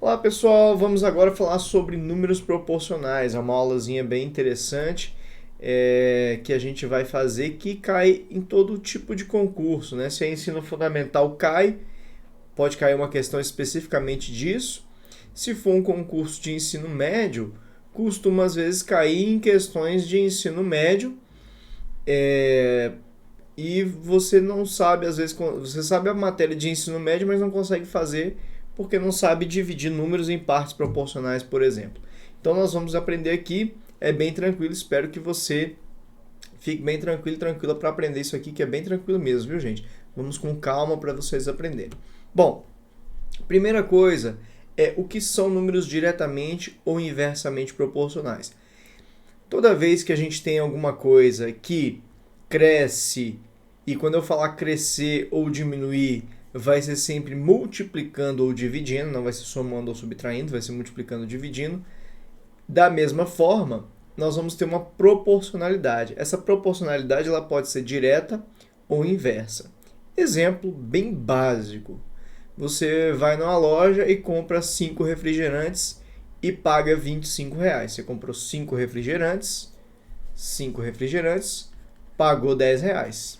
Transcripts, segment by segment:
Olá pessoal, vamos agora falar sobre números proporcionais. É uma aulazinha bem interessante que a gente vai fazer que cai em todo tipo de concurso, né? Se é ensino fundamental, pode cair uma questão especificamente disso. Se for um concurso de ensino médio, costuma às vezes cair em questões de ensino médio e você não sabe, às vezes, você sabe a matéria de ensino médio, mas não consegue fazer porque não sabe dividir números em partes proporcionais, por exemplo. Então nós vamos aprender aqui, é bem tranquilo, espero que você fique bem tranquilo e tranquila para aprender isso aqui, que é bem tranquilo mesmo, viu gente? Vamos com calma para vocês aprenderem. Bom, primeira coisa é o que são números diretamente ou inversamente proporcionais. Toda vez que a gente tem alguma coisa que cresce, e quando eu falar crescer ou diminuir, vai ser sempre multiplicando ou dividindo, não vai ser somando ou subtraindo, vai ser multiplicando ou dividindo. Da mesma forma, nós vamos ter uma proporcionalidade. Essa proporcionalidade ela pode ser direta ou inversa. Exemplo bem básico. Você vai numa loja e compra 5 refrigerantes e paga R$ 25. Você comprou 5 refrigerantes, pagou R$ 10.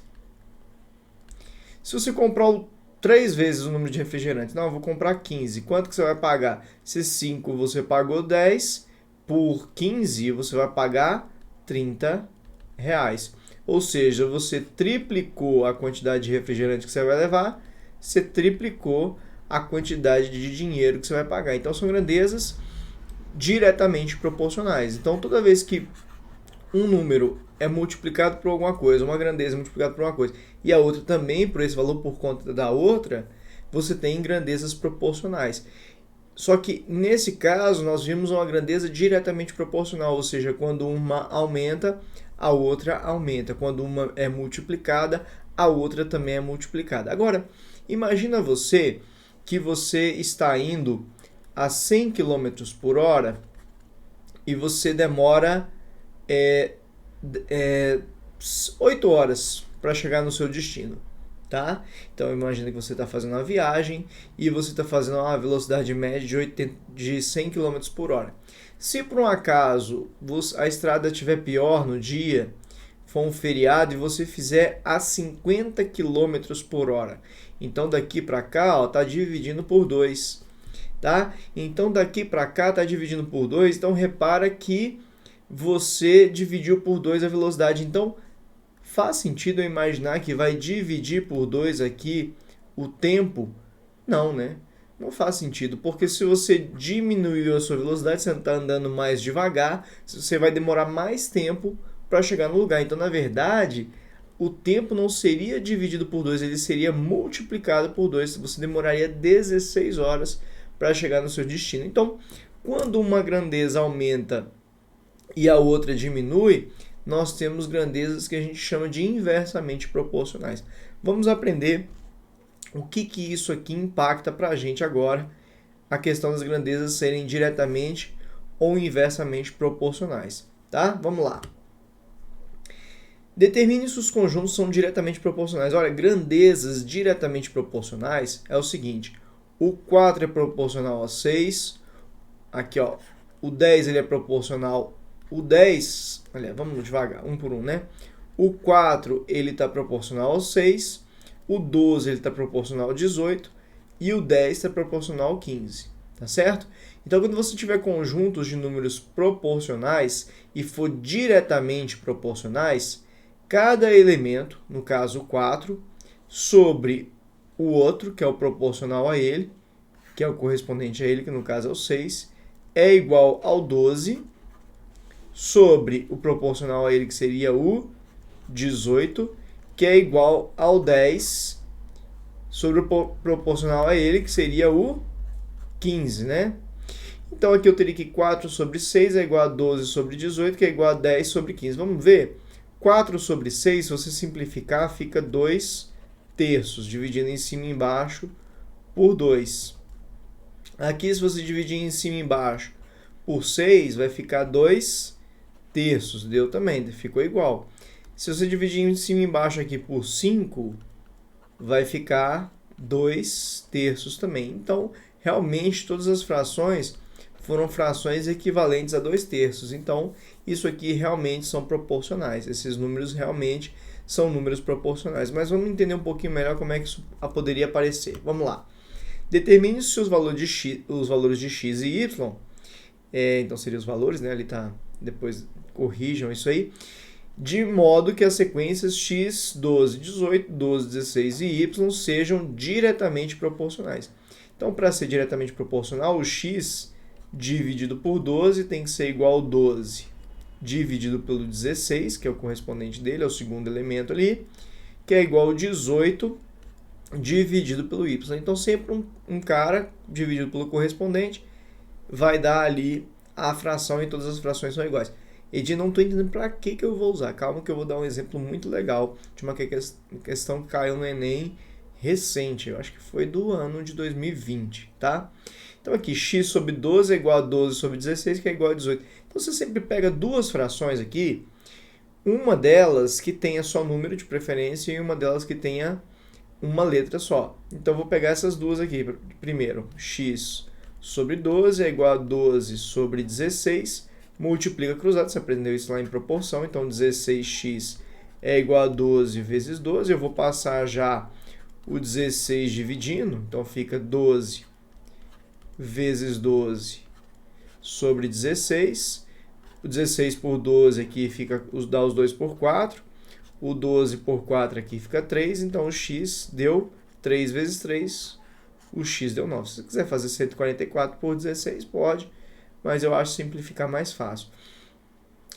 Se você comprar 3 vezes o número de refrigerantes, não, eu vou comprar 15. Quanto que você vai pagar? Se 5 você pagou 10, por 15 você vai pagar R$ 30. Ou seja, você triplicou a quantidade de refrigerante que você vai levar, você triplicou a quantidade de dinheiro que você vai pagar. Então são grandezas diretamente proporcionais. Então toda vez que um número é multiplicado por alguma coisa, uma grandeza é multiplicada por uma coisa, e a outra também por esse valor por conta da outra, você tem grandezas proporcionais. Só que nesse caso nós vimos uma grandeza diretamente proporcional, ou seja, quando uma aumenta, a outra aumenta. Quando uma é multiplicada, a outra também é multiplicada. Agora, imagina você que você está indo a 100 km por hora e você demora 8 horas para chegar no seu destino. Tá? Então imagina que você está fazendo uma viagem e você está fazendo uma velocidade média de 100 km por hora. Se por um acaso a estrada estiver pior no dia, for um feriado e você fizer a 50 km por hora, então daqui para cá está dividindo por 2. Tá? Então daqui para cá está dividindo por 2, então repara que você dividiu por 2 a velocidade. Então faz sentido eu imaginar que vai dividir por 2 aqui o tempo? Não, né? Não faz sentido, porque se você diminuiu a sua velocidade, você está andando mais devagar, você vai demorar mais tempo para chegar no lugar. Então, na verdade, o tempo não seria dividido por 2, ele seria multiplicado por 2. Você demoraria 16 horas para chegar no seu destino. Então, quando uma grandeza aumenta e a outra diminui, nós temos grandezas que a gente chama de inversamente proporcionais. Vamos aprender o que isso aqui impacta para a gente agora, a questão das grandezas serem diretamente ou inversamente proporcionais. Tá? Vamos lá. Determine se os conjuntos são diretamente proporcionais. Olha, grandezas diretamente proporcionais é o seguinte: o 4 é proporcional a 6, aqui ó, o 10 ele é proporcional. O 10, olha, vamos devagar, um por um, né? O 4 ele está proporcional ao 6, o 12 ele está proporcional ao 18 e o 10 está proporcional ao 15, tá certo? Então, quando você tiver conjuntos de números proporcionais e for diretamente proporcionais, cada elemento, no caso o 4, sobre o outro, que é o proporcional a ele, que é o correspondente a ele, que no caso é o 6, é igual ao 12, sobre o proporcional a ele, que seria o 18, que é igual ao 10, sobre o proporcional a ele, que seria o 15, né? Então aqui eu teria que 4 sobre 6 é igual a 12 sobre 18, que é igual a 10 sobre 15. Vamos ver? 4 sobre 6, se você simplificar, fica 2 terços, dividindo em cima e embaixo por 2. Aqui, se você dividir em cima e embaixo por 6, vai ficar 2 terços. Deu também, ficou igual. Se você dividir em cima e embaixo aqui por 5, vai ficar 2 terços também. Então, realmente todas as frações foram frações equivalentes a 2/3. Então, isso aqui realmente são proporcionais. Esses números realmente são números proporcionais. Mas vamos entender um pouquinho melhor como é que isso poderia aparecer. Vamos lá. Determine se os valores de x e y, então seriam os valores, né? Ali tá, depois corrijam isso aí, de modo que as sequências x, 12, 18, 12, 16 e y sejam diretamente proporcionais. Então, para ser diretamente proporcional, o x dividido por 12 tem que ser igual a 12 dividido pelo 16, que é o correspondente dele, é o segundo elemento ali, que é igual a 18 dividido pelo y. Então, sempre um cara dividido pelo correspondente vai dar ali a fração e todas as frações são iguais. Edi, não estou entendendo para que eu vou usar. Calma que eu vou dar um exemplo muito legal de uma questão que caiu no Enem recente. Eu acho que foi do ano de 2020, tá? Então aqui, x sobre 12 é igual a 12 sobre 16, que é igual a 18. Então você sempre pega duas frações aqui, uma delas que tenha só número de preferência e uma delas que tenha uma letra só. Então eu vou pegar essas duas aqui. Primeiro, x sobre 12 é igual a 12 sobre 16, multiplica cruzado, você aprendeu isso lá em proporção, então 16x é igual a 12 vezes 12, eu vou passar já o 16 dividindo, então fica 12 vezes 12 sobre 16, o 16 por 12 aqui fica, dá os 2 por 4, o 12 por 4 aqui fica 3, então o x deu 3 vezes 3, o x deu 9. Se você quiser fazer 144 por 16, pode, mas eu acho simplificar mais fácil.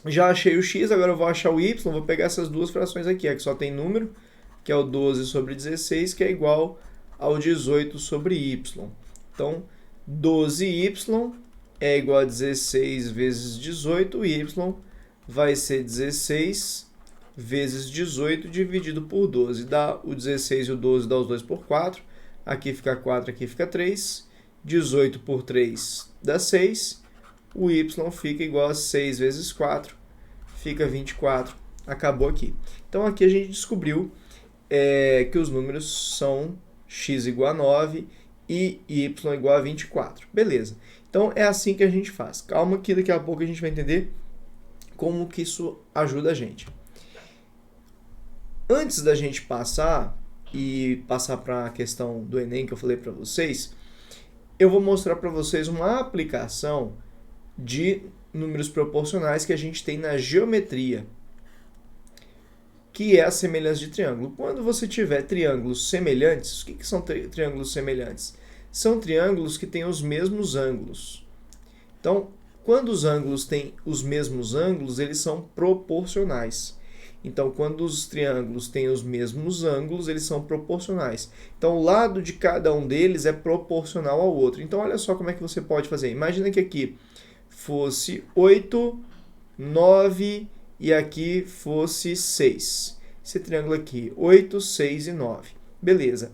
Já achei o x, agora eu vou achar o y, vou pegar essas duas frações aqui, que só tem número, que é o 12 sobre 16, que é igual ao 18 sobre y. Então, 12y é igual a 16 vezes 18, y vai ser 16 vezes 18 dividido por 12. Dá o 16 e o 12 dá os 2 por 4, aqui fica 4, aqui fica 3, 18 por 3 dá 6, o y fica igual a 6 vezes 4, fica 24, acabou aqui. Então aqui a gente descobriu que os números são x igual a 9 e y igual a 24. Beleza. Então é assim que a gente faz. Calma que daqui a pouco a gente vai entender como que isso ajuda a gente. Antes da gente passar para a questão do Enem que eu falei para vocês, eu vou mostrar para vocês uma aplicação de números proporcionais que a gente tem na geometria, que é a semelhança de triângulo. Quando você tiver triângulos semelhantes, o que são triângulos semelhantes? São triângulos que têm os mesmos ângulos. Então, quando os ângulos têm os mesmos ângulos, eles são proporcionais. Então, quando os triângulos têm os mesmos ângulos, eles são proporcionais. Então, o lado de cada um deles é proporcional ao outro. Então, olha só como é que você pode fazer. Imagina que aqui fosse 8, 9 e aqui fosse 6. Esse triângulo aqui, 8, 6 e 9. Beleza.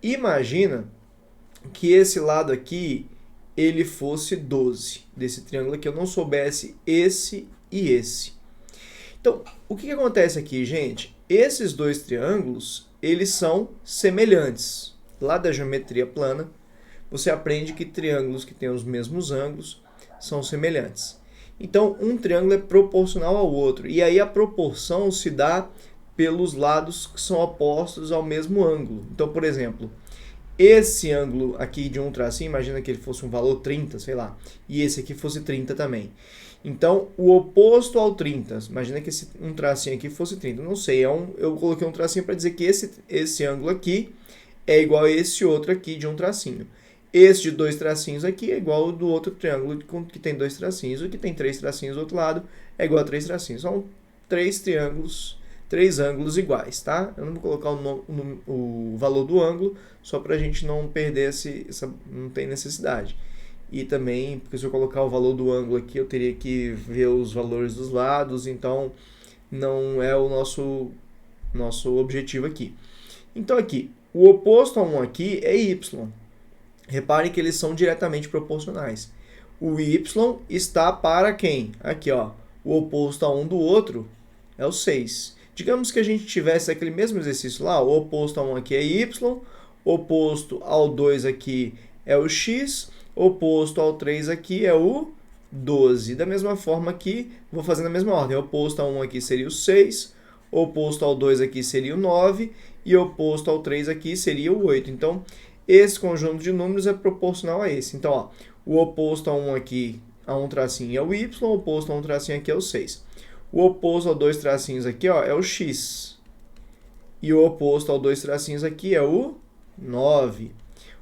Imagina que esse lado aqui, ele fosse 12. Desse triângulo aqui, eu não soubesse esse e esse. Então, o que acontece aqui, gente? Esses dois triângulos, eles são semelhantes. Lá da geometria plana, você aprende que triângulos que têm os mesmos ângulos são semelhantes. Então, um triângulo é proporcional ao outro. E aí a proporção se dá pelos lados que são opostos ao mesmo ângulo. Então, por exemplo, esse ângulo aqui de um tracinho, imagina que ele fosse um valor 30, sei lá, e esse aqui fosse 30 também. Então, o oposto ao 30, imagina que um tracinho aqui fosse 30, não sei, eu coloquei um tracinho para dizer que esse ângulo aqui é igual a esse outro aqui de um tracinho. Esse de dois tracinhos aqui é igual ao do outro triângulo que tem dois tracinhos, o que tem três tracinhos do outro lado é igual a três tracinhos. São três ângulos iguais, tá? Eu não vou colocar o valor do ângulo, só para a gente não perder não tem necessidade. E também, porque se eu colocar o valor do ângulo aqui, eu teria que ver os valores dos lados, então não é o nosso objetivo aqui. Então aqui, o oposto a 1 aqui é y. Reparem que eles são diretamente proporcionais. O y está para quem? Aqui, ó, o oposto a um do outro é o 6. Digamos que a gente tivesse aquele mesmo exercício lá, o oposto a 1 aqui é y, o oposto ao 2 aqui é o x, oposto ao 3 aqui é o 12. Da mesma forma aqui, vou fazer na mesma ordem. Oposto a 1 aqui seria o 6, oposto ao 2 aqui seria o 9, e oposto ao 3 aqui seria o 8. Então, esse conjunto de números é proporcional a esse. Então, ó, o oposto a 1 aqui, a um tracinho é o y, o oposto a um tracinho aqui é o 6. O oposto a 2 tracinhos aqui, ó, é o x. E o oposto a 2 tracinhos aqui é o 9.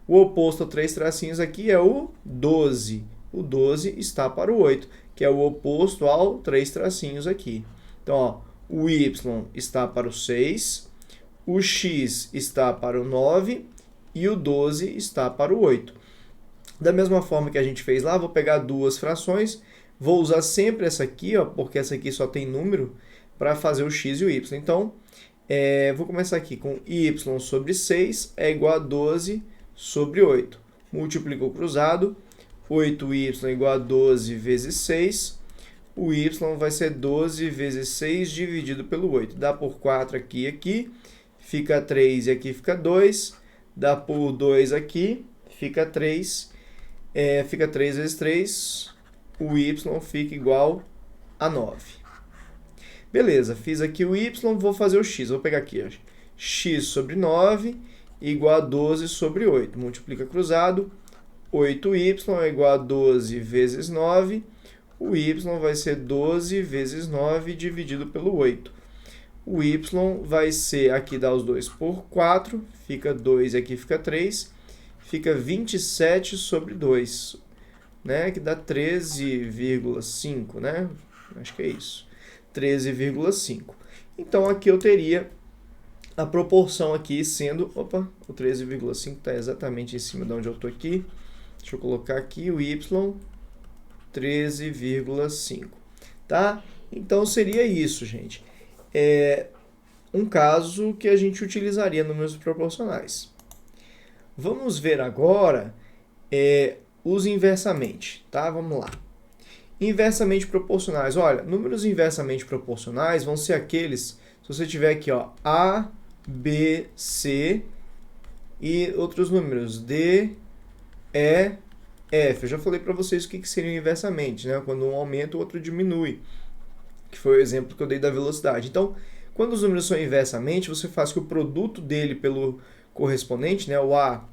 O oposto a 3 tracinhos aqui é o 12. O 12 está para o 8, que é o oposto ao 3 tracinhos aqui. Então, ó, o y está para o 6, o x está para o 9 e o 12 está para o 8. Da mesma forma que a gente fez lá, vou pegar duas frações, vou usar sempre essa aqui, ó, porque essa aqui só tem número, para fazer o x e o y. Então, vou começar aqui com y sobre 6 é igual a 12 sobre 8. Multiplicou cruzado, 8y é igual a 12 vezes 6. O y vai ser 12 vezes 6 dividido pelo 8. Dá por 4 aqui e aqui, fica 3 e aqui fica 2. Dá por 2 aqui, fica 3. Fica 3 vezes 3, o y fica igual a 9. Beleza, fiz aqui o y, vou fazer o x. Vou pegar aqui, ó, x sobre 9 igual a 12 sobre 8. Multiplica cruzado, 8y é igual a 12 vezes 9. O y vai ser 12 vezes 9 dividido pelo 8. O y vai ser, aqui dá os 2 por 4, fica 2 e aqui fica 3. Fica 27 sobre 2, né? Que dá 13,5, né? Acho que é isso. 13,5. Então, aqui eu teria a proporção aqui sendo... Opa, o 13,5 está exatamente em cima de onde eu estou aqui. Deixa eu colocar aqui o y, 13,5. Tá? Então, seria isso, gente. Um caso que a gente utilizaria números proporcionais. Vamos ver agora os inversamente, tá? Vamos lá. Inversamente proporcionais. Olha, números inversamente proporcionais vão ser aqueles, se você tiver aqui, ó, A, B, C e outros números, D, E, F. Eu já falei para vocês o que seriam inversamente, né? Quando um aumenta, o outro diminui, que foi o exemplo que eu dei da velocidade. Então, quando os números são inversamente, você faz que o produto dele pelo correspondente, né, o A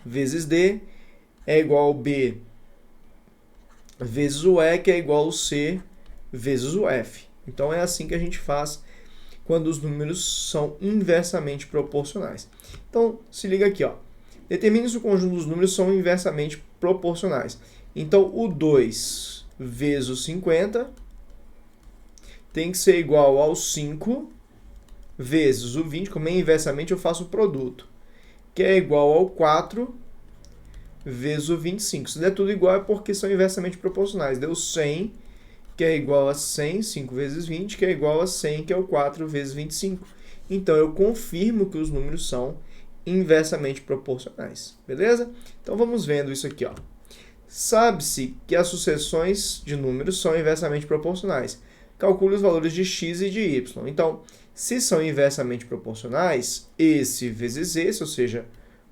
vezes D, é igual ao B vezes o E, que é igual ao C vezes o F. Então, é assim que a gente faz quando os números são inversamente proporcionais. Então, se liga aqui, ó. Determine se o conjunto dos números são inversamente proporcionais. Então, o 2 vezes o 50 tem que ser igual ao 5 vezes o 20, como é inversamente, eu faço o produto, que é igual ao 4 vezes o 25. Se der tudo igual é porque são inversamente proporcionais. Deu 100, que é igual a 100, 5 vezes 20, que é igual a 100, que é o 4 vezes 25. Então, eu confirmo que os números são inversamente proporcionais. Beleza? Então, vamos vendo isso aqui, ó. Sabe-se que as sucessões de números são inversamente proporcionais. Calcule os valores de x e de y. Então, se são inversamente proporcionais, esse vezes esse, ou seja,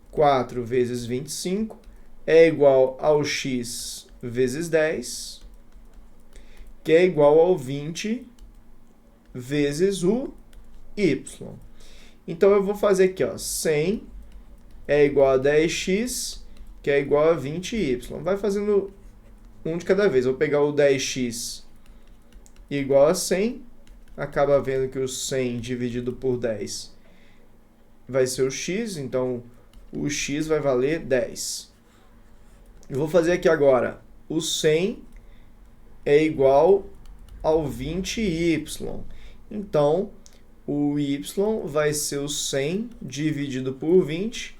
4 vezes 25, é igual ao x vezes 10, que é igual ao 20 vezes o y. Então, eu vou fazer aqui, ó, 100 é igual a 10x, que é igual a 20y. Vai fazendo um de cada vez. Eu vou pegar o 10x igual a 100, acaba vendo que o 100 dividido por 10 vai ser o x, então o x vai valer 10. Eu vou fazer aqui agora, o 100 é igual ao 20y. Então, o y vai ser o 100 dividido por 20,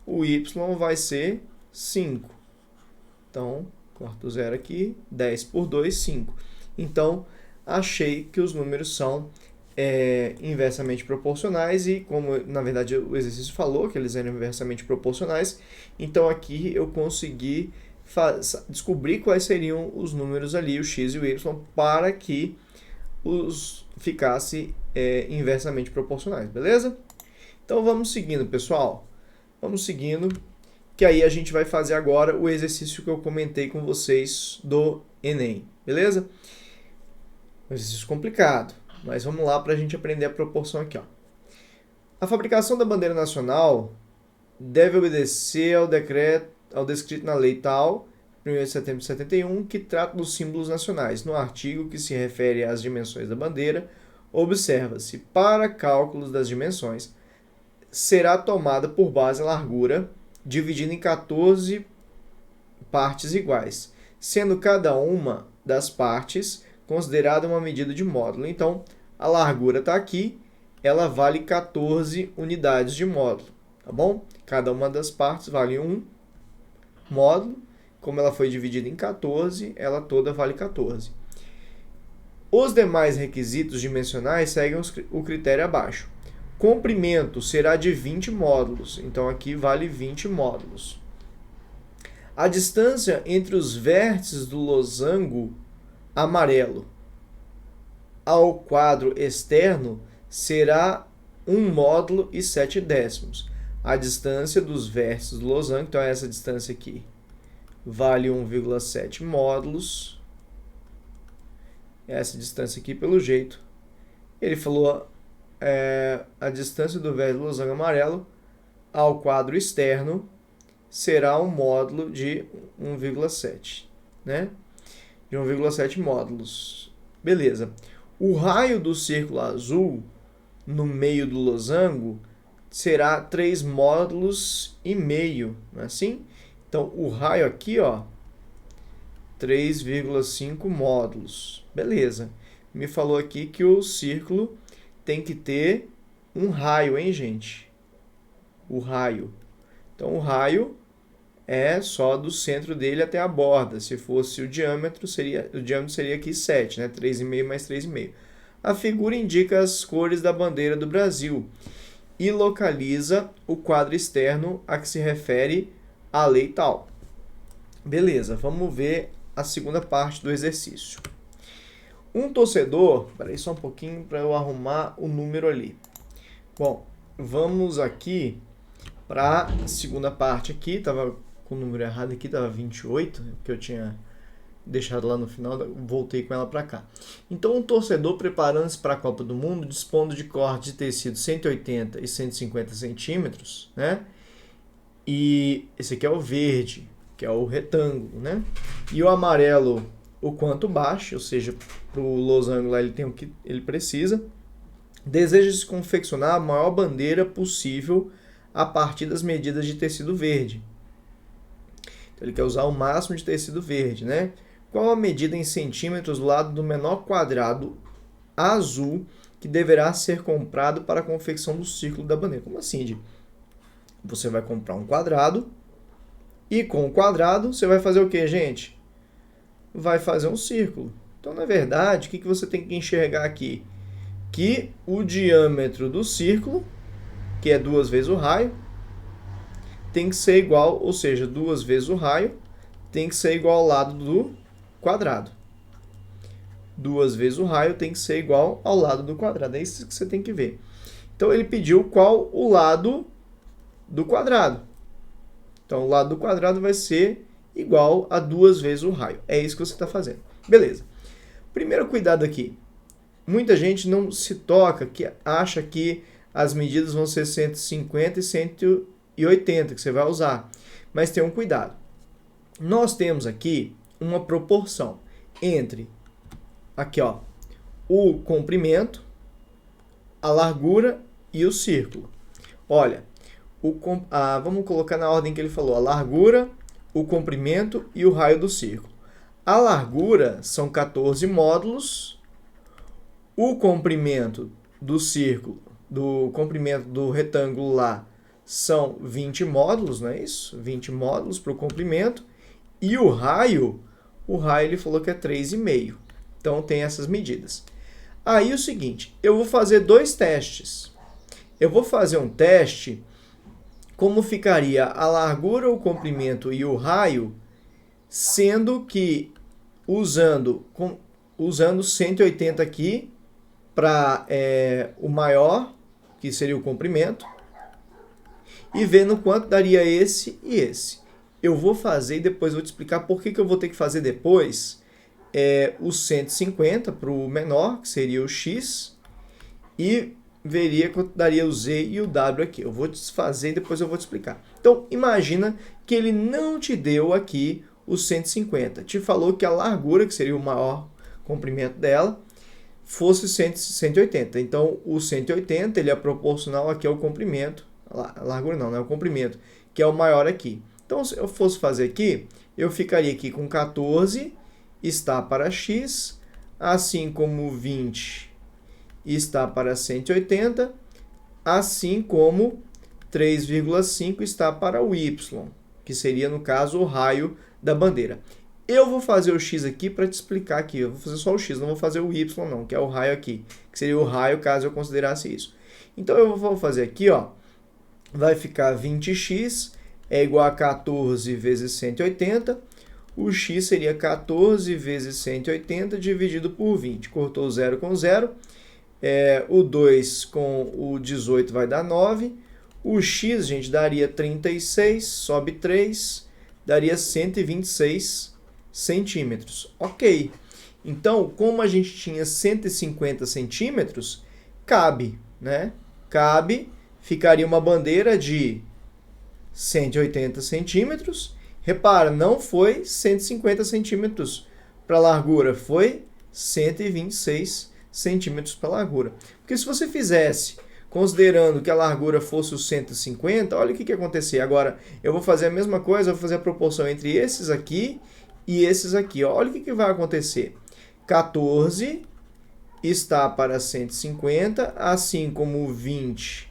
o y vai ser 5. Então, corto o zero aqui, 10 por 2, 5. Então, achei que os números são inversamente proporcionais e, como na verdade o exercício falou que eles eram inversamente proporcionais, então aqui eu consegui descobrir quais seriam os números ali, o x e o y, para que os ficasse inversamente proporcionais, beleza? Então vamos seguindo, pessoal. Vamos seguindo que aí a gente vai fazer agora o exercício que eu comentei com vocês do Enem, beleza? Um exercício complicado, mas vamos lá para a gente aprender a proporção aqui, ó. A fabricação da bandeira nacional deve obedecer ao decreto, ao descrito na lei tal, 1º de setembro de 71, que trata dos símbolos nacionais. No artigo que se refere às dimensões da bandeira, observa-se, para cálculos das dimensões, será tomada por base a largura, dividida em 14 partes iguais, sendo cada uma das partes considerada uma medida de módulo. Então, a largura está aqui, ela vale 14 unidades de módulo, tá bom? Cada uma das partes vale um módulo, como ela foi dividida em 14, ela toda vale 14. Os demais requisitos dimensionais seguem o critério abaixo. Comprimento será de 20 módulos, então aqui vale 20 módulos. A distância entre os vértices do losango amarelo ao quadro externo será 1 módulo e 7 décimos. A distância dos vértices do losango, então essa distância aqui, vale 1,7 módulos. Essa distância aqui, pelo jeito, ele falou a distância do vértice do losango amarelo ao quadro externo será um módulo de 1,7, né? De 1,7 módulos. Beleza. O raio do círculo azul no meio do losango será 3 módulos e meio, não é assim? Então, o raio aqui, ó, 3,5 módulos. Beleza. Me falou aqui que o círculo tem que ter um raio, hein, gente? O raio. Então, o raio é só do centro dele até a borda. Se fosse o diâmetro seria aqui 7, né? 3,5 mais 3,5. A figura indica as cores da bandeira do Brasil e localiza o quadro externo a que se refere a lei tal. Beleza, vamos ver a segunda parte do exercício. Um torcedor, peraí só um pouquinho para eu arrumar o número ali. Bom, vamos aqui para a segunda parte aqui, estava com o número errado aqui, estava 28, que eu tinha deixado lá no final, voltei com ela para cá. Então, um torcedor preparando-se para a Copa do Mundo, dispondo de corte de tecido 180 e 150 centímetros, né? E esse aqui é o verde, que é o retângulo, né? E o amarelo, o quanto baixo, ou seja, para o losango lá ele tem o que ele precisa. Deseja-se confeccionar a maior bandeira possível a partir das medidas de tecido verde. Então, ele quer usar o máximo de tecido verde, né? Qual a medida em centímetros do lado do menor quadrado azul que deverá ser comprado para a confecção do círculo da bandeira? Como assim, Di? Você vai comprar um quadrado e com o quadrado você vai fazer o que, gente? Vai fazer um círculo. Então, na verdade, o que você tem que enxergar aqui? Que o diâmetro do círculo, que é 2 vezes o raio, tem que ser igual, ou seja, 2 vezes o raio, tem que ser igual ao lado do quadrado. 2 vezes o raio tem que ser igual ao lado do quadrado. É isso que você tem que ver. Então, ele pediu qual o lado do quadrado. Então, o lado do quadrado vai ser igual a 2 vezes o raio. É isso que você está fazendo. Beleza. Primeiro cuidado aqui. Muita gente não se toca, que acha que as medidas vão ser 150 e 180 que você vai usar. Mas tenha um cuidado. Nós temos aqui uma proporção entre aqui, ó, o comprimento, a largura e o círculo. Olha, vamos colocar na ordem que ele falou, a largura, o comprimento e o raio do círculo. A largura são 14 módulos, o comprimento do círculo, do comprimento do retângulo lá, são 20 módulos, não é isso? 20 módulos para o comprimento. E o raio ele falou que é 3,5. Então, tem essas medidas. Aí, o seguinte, eu vou fazer 2 testes. Eu vou fazer um teste como ficaria a largura, o comprimento e o raio, sendo que usando 180 aqui para o maior, que seria o comprimento, e vendo quanto daria esse e esse. Eu vou fazer e depois vou te explicar por que eu vou ter que fazer depois o 150 para o menor, que seria o x, e veria quanto daria o z e o w aqui. Eu vou desfazer e depois eu vou te explicar. Então, imagina que ele não te deu aqui o 150. Te falou que a largura, que seria o maior comprimento dela, fosse 180. Então, o 180 ele é proporcional aqui ao comprimento. A largura não, é o comprimento, que é o maior aqui. Então, se eu fosse fazer aqui, eu ficaria aqui com 14 está para x, assim como 20 está para 180, assim como 3,5 está para o y, que seria, no caso, o raio da bandeira. Eu vou fazer o x aqui para te explicar aqui. Eu vou fazer só o x, não vou fazer o y não, que é o raio aqui, que seria o raio caso eu considerasse isso. Então, eu vou fazer aqui, ó, vai ficar 20x é igual a 14 vezes 180. O x seria 14 vezes 180 dividido por 20. Cortou 0 com 0. O 2 com o 18 vai dar 9. O x, gente, daria 36, sobe 3, daria 126 centímetros. Ok. Então, como a gente tinha 150 centímetros, cabe, né? Cabe, ficaria uma bandeira de 180 centímetros. Repara, não foi 150 centímetros para a largura, foi 126 centímetros para a largura. Porque se você fizesse, considerando que a largura fosse o 150, olha o que ia acontecer. Agora, eu vou fazer a mesma coisa, eu vou fazer a proporção entre esses aqui e esses aqui. Olha o que vai acontecer. 14 está para 150, assim como 20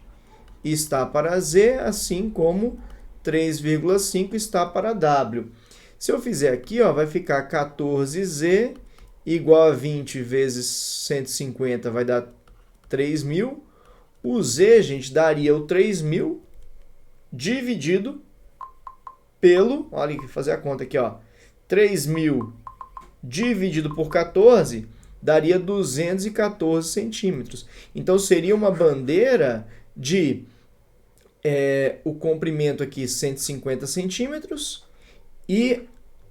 está para z, assim como 3,5 está para w. Se eu fizer aqui, ó, vai ficar 14z igual a 20 vezes 150, vai dar 3.000. O z, gente, daria o 3.000 dividido pelo, olha aqui, fazer a conta aqui, ó, 3.000 dividido por 14 daria 214 centímetros. Então, seria uma bandeira de o comprimento aqui 150 centímetros e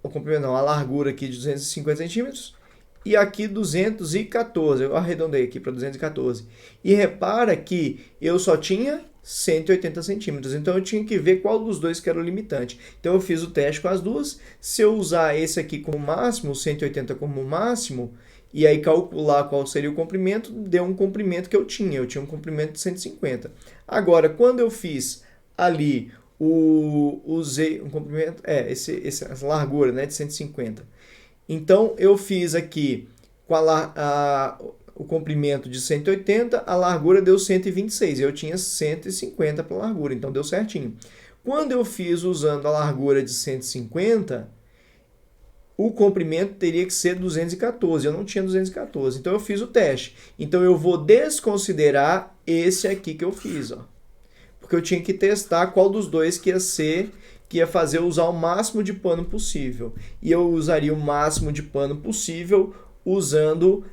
o comprimento não, a largura aqui de 250 centímetros e aqui 214, eu arredondei aqui para 214. E repara que eu só tinha 180 centímetros, então eu tinha que ver qual dos dois que era o limitante. Então eu fiz o teste com as duas, se eu usar esse aqui como máximo, 180 como máximo, e aí calcular qual seria o comprimento, deu um comprimento que eu tinha um comprimento de 150. Agora, quando eu fiz ali usei um comprimento, essa largura, né, de 150. Então, eu fiz aqui com o comprimento de 180, a largura deu 126, eu tinha 150 para a largura, então deu certinho. Quando eu fiz usando a largura de 150, o comprimento teria que ser 214, eu não tinha 214, então eu fiz o teste. Então eu vou desconsiderar esse aqui que eu fiz, ó, porque eu tinha que testar qual dos dois que ia fazer usar o máximo de pano possível. E eu usaria o máximo de pano possível usando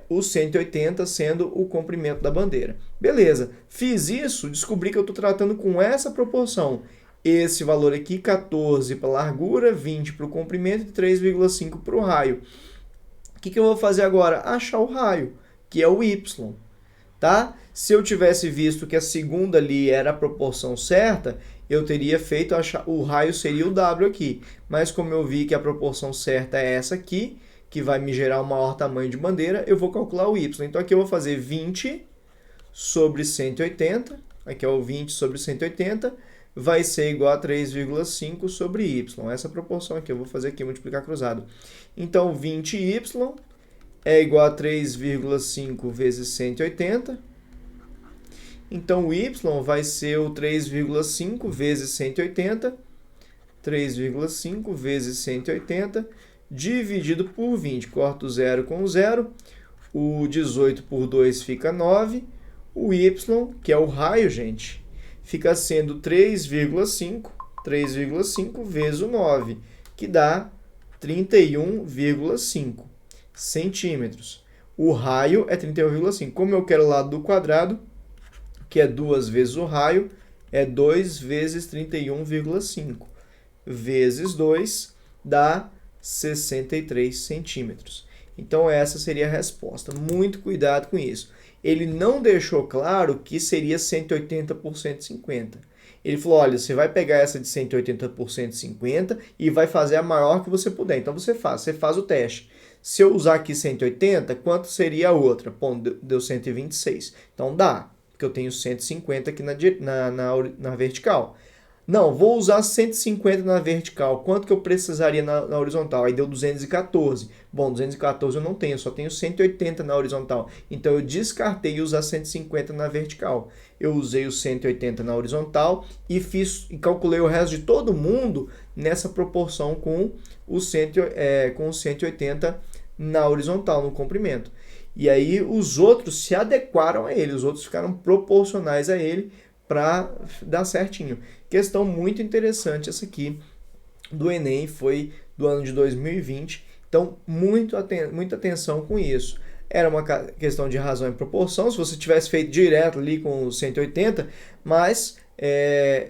o 180 sendo o comprimento da bandeira. Beleza, fiz isso, descobri que eu estou tratando com essa proporção. Esse valor aqui, 14 para a largura, 20 para o comprimento e 3,5 para o raio. O que eu vou fazer agora? Achar o raio, que é o y. Tá? Se eu tivesse visto que a segunda ali era a proporção certa, eu teria feito, o raio seria o w aqui. Mas como eu vi que a proporção certa é essa aqui, que vai me gerar o maior tamanho de bandeira, eu vou calcular o y. Então aqui eu vou fazer 20 sobre 180, aqui é o 20 sobre 180, vai ser igual a 3,5 sobre y. Essa proporção aqui, eu vou fazer aqui, multiplicar cruzado. Então, 20y é igual a 3,5 vezes 180. Então, o y vai ser o 3,5 vezes 180. 3,5 vezes 180 dividido por 20. Corto 0 com 0. O 18 por 2 fica 9. O y, que é o raio, gente, fica sendo 3,5 vezes o 9, que dá 31,5 centímetros. O raio é 31,5. Como eu quero o lado do quadrado, que é 2 vezes o raio, é 2 vezes 31,5. Vezes 2 dá 63 centímetros. Então essa seria a resposta. Muito cuidado com isso. Ele não deixou claro que seria 180 por 150. Ele falou, olha, você vai pegar essa de 180 por 150 e vai fazer a maior que você puder. Então você faz o teste. Se eu usar aqui 180, quanto seria a outra? Bom, deu 126. Então dá, porque eu tenho 150 aqui na vertical. Não, vou usar 150 na vertical. Quanto que eu precisaria na horizontal? Aí deu 214. Bom, 214 eu não tenho, só tenho 180 na horizontal. Então eu descartei usar 150 na vertical. Eu usei o 180 na horizontal e calculei o resto de todo mundo nessa proporção com o 180 na horizontal, no comprimento. E aí os outros se adequaram a ele, os outros ficaram proporcionais a ele para dar certinho. Questão muito interessante essa aqui do Enem, foi do ano de 2020. Então, muita atenção com isso. Era uma questão de razão e proporção, se você tivesse feito direto ali com o 180, mas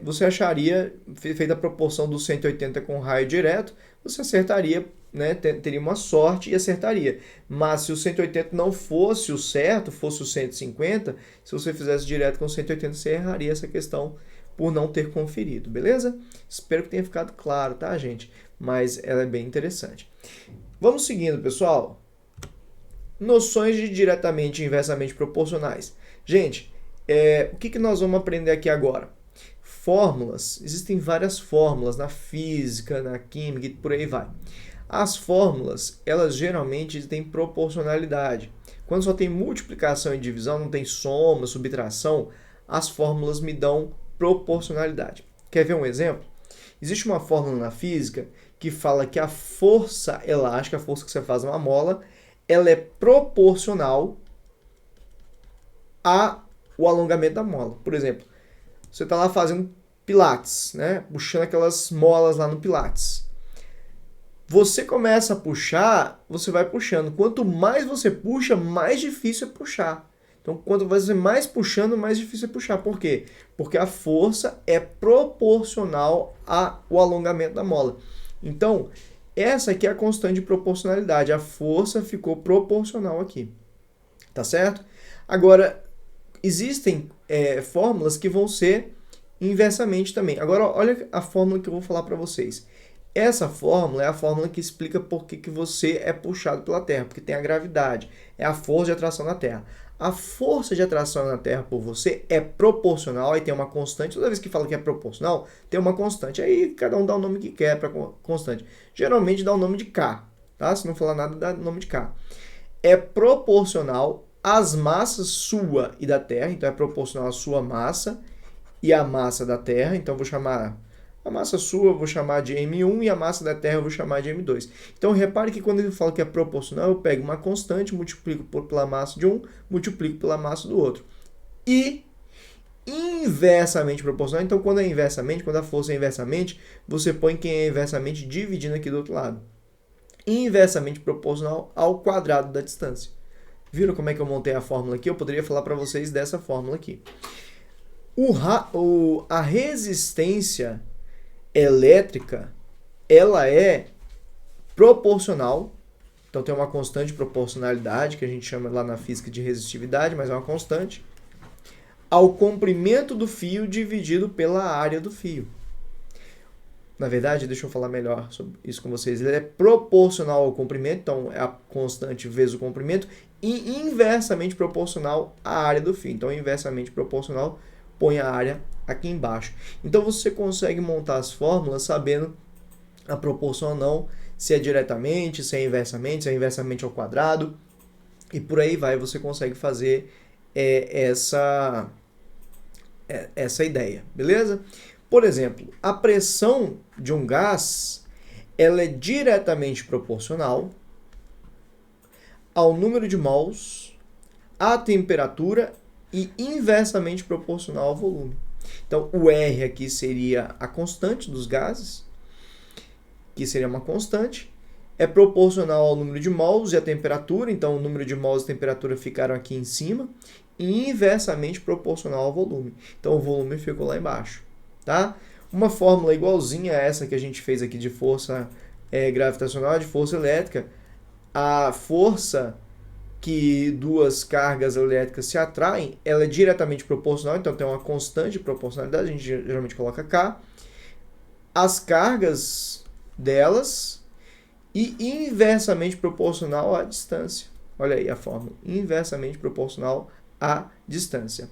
você acharia, feita a proporção do 180 com raio direto, você acertaria, né, teria uma sorte e acertaria. Mas se o 180 não fosse o certo, fosse o 150, se você fizesse direto com o 180, você erraria essa questão por não ter conferido, beleza? Espero que tenha ficado claro, tá, gente? Mas ela é bem interessante. Vamos seguindo, pessoal. Noções de diretamente e inversamente proporcionais. Gente, o que nós vamos aprender aqui agora? Fórmulas. Existem várias fórmulas na física, na química e por aí vai. As fórmulas, elas geralmente têm proporcionalidade. Quando só tem multiplicação e divisão, não tem soma, subtração, as fórmulas me dão proporcionalidade. Quer ver um exemplo? Existe uma fórmula na física que fala que a força elástica, a força que você faz numa mola, ela é proporcional ao alongamento da mola. Por exemplo, você está lá fazendo pilates, né? Puxando aquelas molas lá no pilates. Você começa a puxar, você vai puxando. Quanto mais você puxa, mais difícil é puxar. Então, quanto você mais puxando, mais difícil é puxar. Por quê? Porque a força é proporcional ao alongamento da mola. Então, essa aqui é a constante de proporcionalidade. A força ficou proporcional aqui. Tá certo? Agora, existem fórmulas que vão ser inversamente também. Agora, olha a fórmula que eu vou falar para vocês. Essa fórmula é a fórmula que explica por que você é puxado pela Terra, porque tem a gravidade, é a força de atração na Terra. A força de atração na Terra por você é proporcional, aí tem uma constante. Toda vez que fala que é proporcional, tem uma constante. Aí cada um dá o nome que quer para constante. Geralmente dá o nome de K, tá? Se não falar nada, dá o nome de K. É proporcional às massas sua e da Terra, então é proporcional à sua massa e à massa da Terra. Então vou chamar a massa sua, eu vou chamar de M1 e a massa da Terra eu vou chamar de M2. Então repare que quando ele fala que é proporcional, eu pego uma constante, multiplico pela massa de um, multiplico pela massa do outro. E inversamente proporcional, então quando é inversamente, quando a força é inversamente, você põe quem é inversamente dividindo aqui do outro lado. Inversamente proporcional ao quadrado da distância. Viram como é que eu montei a fórmula aqui? Eu poderia falar para vocês dessa fórmula aqui. A resistência elétrica, ela é proporcional, então tem uma constante de proporcionalidade, que a gente chama lá na física de resistividade, mas é uma constante, ao comprimento do fio dividido pela área do fio. Na verdade, deixa eu falar melhor sobre isso com vocês. Ele é proporcional ao comprimento, então é a constante vezes o comprimento, e inversamente proporcional à área do fio. Então, inversamente proporcional, põe a área aqui embaixo. Então, você consegue montar as fórmulas sabendo a proporção ou não, se é diretamente, se é inversamente ao quadrado, e por aí vai, você consegue fazer essa ideia, beleza? Por exemplo, a pressão de um gás, ela é diretamente proporcional ao número de mols, à temperatura e inversamente proporcional ao volume. Então, o R aqui seria a constante dos gases, que seria uma constante. é proporcional ao número de mols e à temperatura, então o número de mols e temperatura ficaram aqui em cima, e inversamente proporcional ao volume. Então o volume ficou lá embaixo, tá? Uma fórmula igualzinha a essa que a gente fez aqui de força gravitacional, de força elétrica, a força que duas cargas elétricas se atraem, ela é diretamente proporcional, então tem uma constante de proporcionalidade, a gente geralmente coloca K, as cargas delas e inversamente proporcional à distância. Olha aí a fórmula, inversamente proporcional à distância.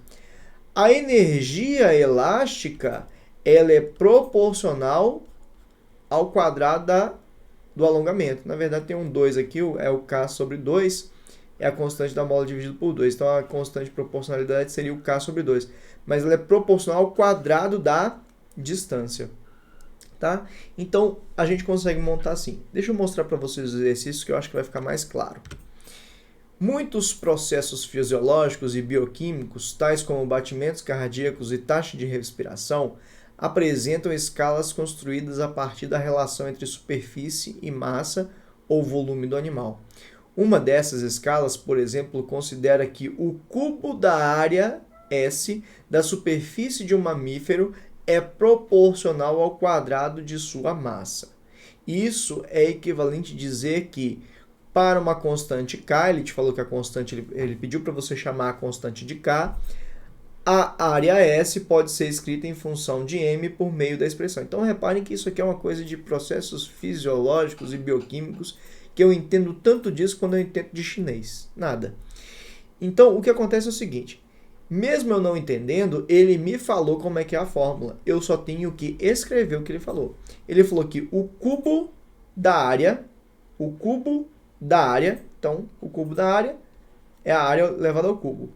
A energia elástica, ela é proporcional ao quadrado do alongamento. Na verdade tem um 2 aqui, é o K sobre 2, é a constante da mola dividido por 2. Então a constante de proporcionalidade seria o K sobre 2. Mas ela é proporcional ao quadrado da distância. Tá? Então a gente consegue montar assim. Deixa eu mostrar para vocês os exercícios que eu acho que vai ficar mais claro. Muitos processos fisiológicos e bioquímicos, tais como batimentos cardíacos e taxa de respiração, apresentam escalas construídas a partir da relação entre superfície e massa ou volume do animal. Uma dessas escalas, por exemplo, considera que o cubo da área S da superfície de um mamífero é proporcional ao quadrado de sua massa. Isso é equivalente a dizer que, para uma constante K, ele te falou que a constante, ele pediu para você chamar a constante de K, a área S pode ser escrita em função de M por meio da expressão. Então, reparem que isso aqui é uma coisa de processos fisiológicos e bioquímicos que eu entendo tanto disso quando eu entendo de chinês. Nada. Então, o que acontece é o seguinte. Mesmo eu não entendendo, ele me falou como é que é a fórmula. Eu só tenho que escrever o que ele falou. Ele falou que o cubo da área, então, o cubo da área é a área elevada ao cubo,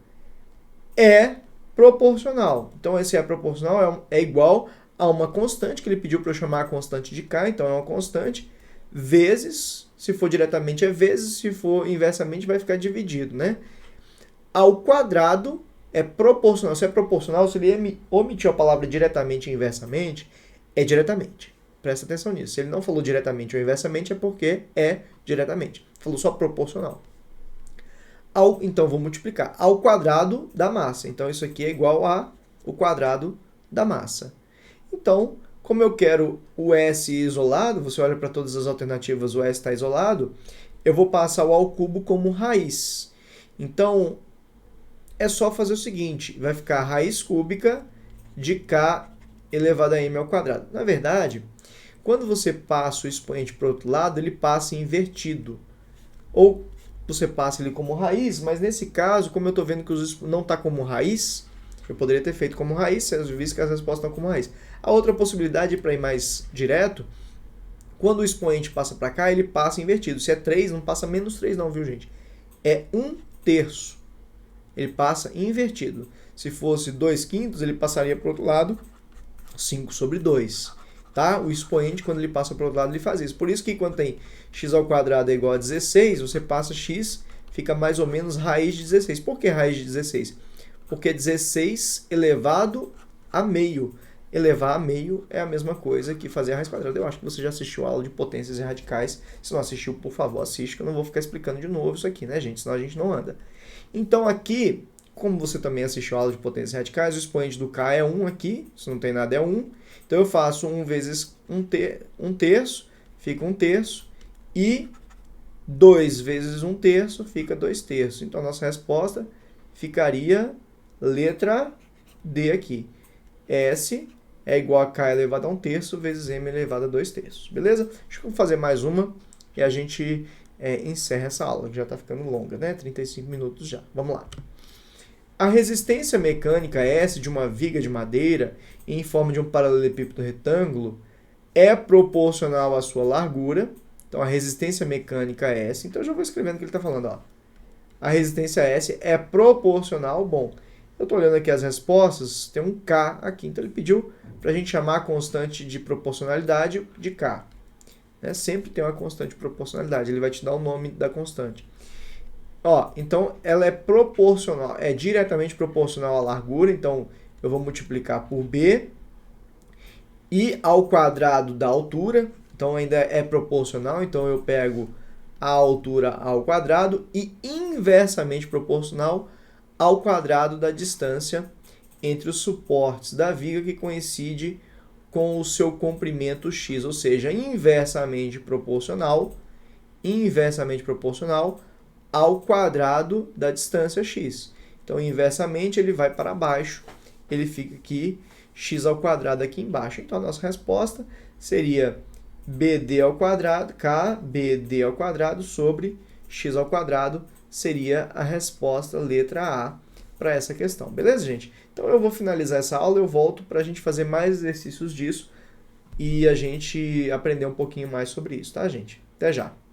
é proporcional. Então, esse é proporcional é igual a uma constante, que ele pediu para eu chamar a constante de K, então é uma constante, vezes, se for diretamente é vezes, se for inversamente vai ficar dividido, né? Ao quadrado é proporcional. Se é proporcional, se ele omitiu a palavra diretamente e inversamente, é diretamente. Presta atenção nisso. Se ele não falou diretamente ou inversamente, é porque é diretamente. Falou só proporcional. Então, vou multiplicar. Ao quadrado da massa. Então, isso aqui é igual ao quadrado da massa. Então, como eu quero o S isolado, você olha para todas as alternativas, o S está isolado, eu vou passar o ao cubo como raiz. Então, é só fazer o seguinte, vai ficar raiz cúbica de K elevado a M ao quadrado. Na verdade, quando você passa o expoente para o outro lado, ele passa invertido. Ou você passa ele como raiz, mas nesse caso, como eu estou vendo que não está como raiz, eu poderia ter feito como raiz, se eu visse que as respostas estão como raiz. A outra possibilidade, para ir mais direto, quando o expoente passa para cá, ele passa invertido. Se é 3, não passa menos 3 não, viu, gente? É 1/3. Ele passa invertido. Se fosse 2/5, ele passaria para o outro lado, 5 sobre 2. Tá? O expoente, quando ele passa para o outro lado, ele faz isso. Por isso que quando tem x ao quadrado é igual a 16, você passa x, fica mais ou menos raiz de 16. Por que raiz de 16? Porque 16 elevado a meio. Elevar a meio é a mesma coisa que fazer a raiz quadrada. Eu acho que você já assistiu a aula de potências e radicais. Se não assistiu, por favor, assiste, que eu não vou ficar explicando de novo isso aqui, né, gente? Senão a gente não anda. Então, aqui, como você também assistiu a aula de potências e radicais, o expoente do K é 1 aqui, se não tem nada é 1. Então, eu faço 1 vezes 1/3, fica 1/3, e 2 vezes 1/3 fica 2/3. Então, a nossa resposta ficaria letra D aqui. S é igual a K elevado a 1/3 vezes M elevado a 2/3. Beleza? Deixa eu fazer mais uma e a gente encerra essa aula, que já está ficando longa, né? 35 minutos já. Vamos lá. A resistência mecânica S de uma viga de madeira em forma de um paralelepípedo retângulo é proporcional à sua largura. Então, a resistência mecânica S, então eu já vou escrevendo o que ele está falando, ó. A resistência S é proporcional, bom, eu estou olhando aqui as respostas, tem um K aqui, então ele pediu para a gente chamar a constante de proporcionalidade de K. Né? Sempre tem uma constante de proporcionalidade, ele vai te dar o nome da constante. Ó, então ela é proporcional, é diretamente proporcional à largura, então eu vou multiplicar por B, e ao quadrado da altura, Então ainda é proporcional, então eu pego a altura ao quadrado e inversamente proporcional ao quadrado da distância entre os suportes da viga que coincide com o seu comprimento x, ou seja, inversamente proporcional ao quadrado da distância x. Então, inversamente, ele vai para baixo, ele fica aqui, x ao quadrado aqui embaixo. Então, a nossa resposta seria BD ao quadrado, KBD ao quadrado sobre x ao quadrado, seria a resposta letra A para essa questão. Beleza, gente? Então, eu vou finalizar essa aula, eu volto para a gente fazer mais exercícios disso e a gente aprender um pouquinho mais sobre isso, tá, gente? Até já!